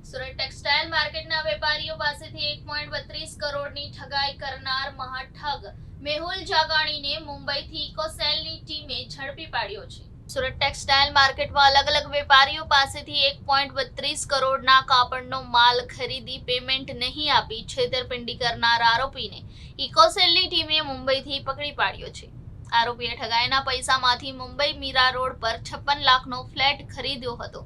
Surat textile માર્કેટના વેપારીઓ પાસેથી 1.32 કરોડની ઠગાઈ કરનાર મહાઠગ મેહુલ જાગાણીને મુંબઈથી ઇકોસેલની ટીમે ઝડપી પાડ્યો છે. સુરત ટેક્સટાઇલ માર્કેટમાં અલગ અલગ વેપારીઓ પાસેથી 1.32 કરોડના કાપડનો માલ ખરીદી પેમેન્ટ નહીં આપી છેતરપિંડી કરનાર આરોપીને ઇકોસેલની ટીમે મુંબઈથી પકડી પાડ્યો છે. આરોપીએ ઠગાઈના પૈસામાંથી મુંબઈ મીરા રોડ પર 56 લાખનો ફ્લેટ ખરીદ્યો હતો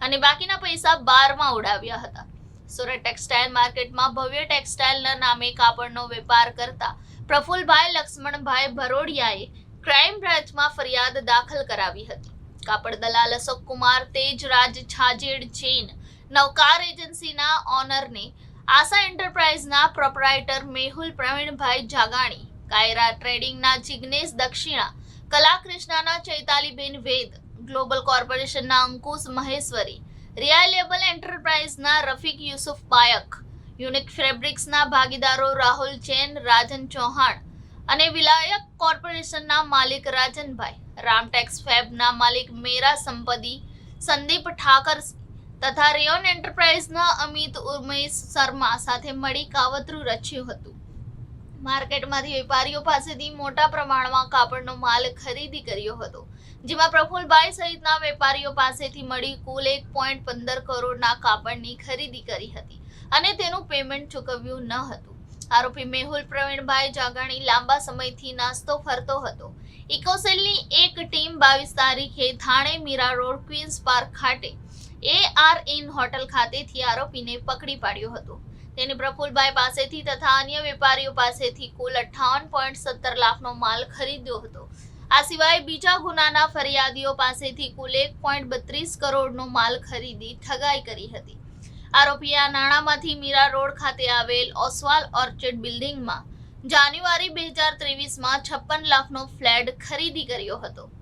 અને બાકીના પૈસા બારમાં ઉડાવ્યા હતા. સુરત ટેક્સટાઇલ માર્કેટમાં ભવ્ય ટેક્સટાઇલના નામે કાપડનો વેપાર કરતા પ્રફુલભાઈ લક્ષ્મણભાઈ ભરોડિયાએ ક્રાઇમ બ્રાન્ચમાં ફરિયાદ દાખલ કરાવી હતી. કાપડ દલાલ અશોક કુમાર તેજરાજ છાજેડ જૈન, નવકાર એજન્સીના ઓનરને આશા એન્ટરપ્રાઇઝના પ્રોપરાઇટર મેહુલ પ્રવીણભાઈ જાગાણી, કાયરા ટ્રેડિંગના જિગ્નેશ દક્ષિણા, કલાકૃષ્ણના ચૈતાલીબેન વેદ, ગ્લોબલ કોર્પોરેશનના અંકુશ મહેશ્વરી, રિયાલેબલ એન્ટરપ્રાઇઝના રફીક યુસુફ બાયક, યુનિક ફેબ્રિક્સના ભાગીદારો રાહુલ જૈન, રાજન ચૌહાણ અને વિલાયક કોર્પોરેશનના માલિક રાજનભાઈ, રામટેક્સ ફેબના માલિક મેરા સંપદી, સંદીપ ઠાકર તથા રેયોન એન્ટરપ્રાઇઝના અમિત ઉમેશ શર્મા સાથે મળી કાવતરું રચ્યું હતું. માર્કેટમાંથી વેપારીઓ પાસેથી મોટા પ્રમાણમાં કાપડનો માલ ખરીદી કર્યો હતો, જેમાં પ્રફુલભાઈ સહિતના વેપારીઓ પાસેથી મળી કુલ 1.15 કરોડના કાપડની ખરીદી કરી હતી અને તેનું પેમેન્ટ ચૂકવ્યું ન હતું. આરોપી મેહુલ પ્રવીણભાઈ જાગાણી લાંબા સમયથી નાસ્તો ફરતો હતો. ઇકોસેલની એક ટીમ 22 તારીખે Thane Mira road queens park ખાતે ARN હોટલ ખાતેથી આરોપીને પકડી પાડ્યો હતો. તેને પ્રફુલભાઈ પાસેથી તથા અન્ય વેપારીઓ પાસેથી કુલ 58.17 લાખનો માલ ખરીદ્યો હતો. આ સિવાય બીજા ગુનાના ફરિયાદીઓ પાસેથી કુલ 1.32 કરોડનો માલ ખરીદી ઠગાઈ કરી હતી. આરોપીએ આ નાણાંમાંથી મીરા રોડ ખાતે આવેલ ઓસવાલ ઓર્ચર્ડ બિલ્ડિંગમાં જાન્યુઆરી 2023માં 56 લાખનો ફ્લેટ ખરીદી કર્યો હતો.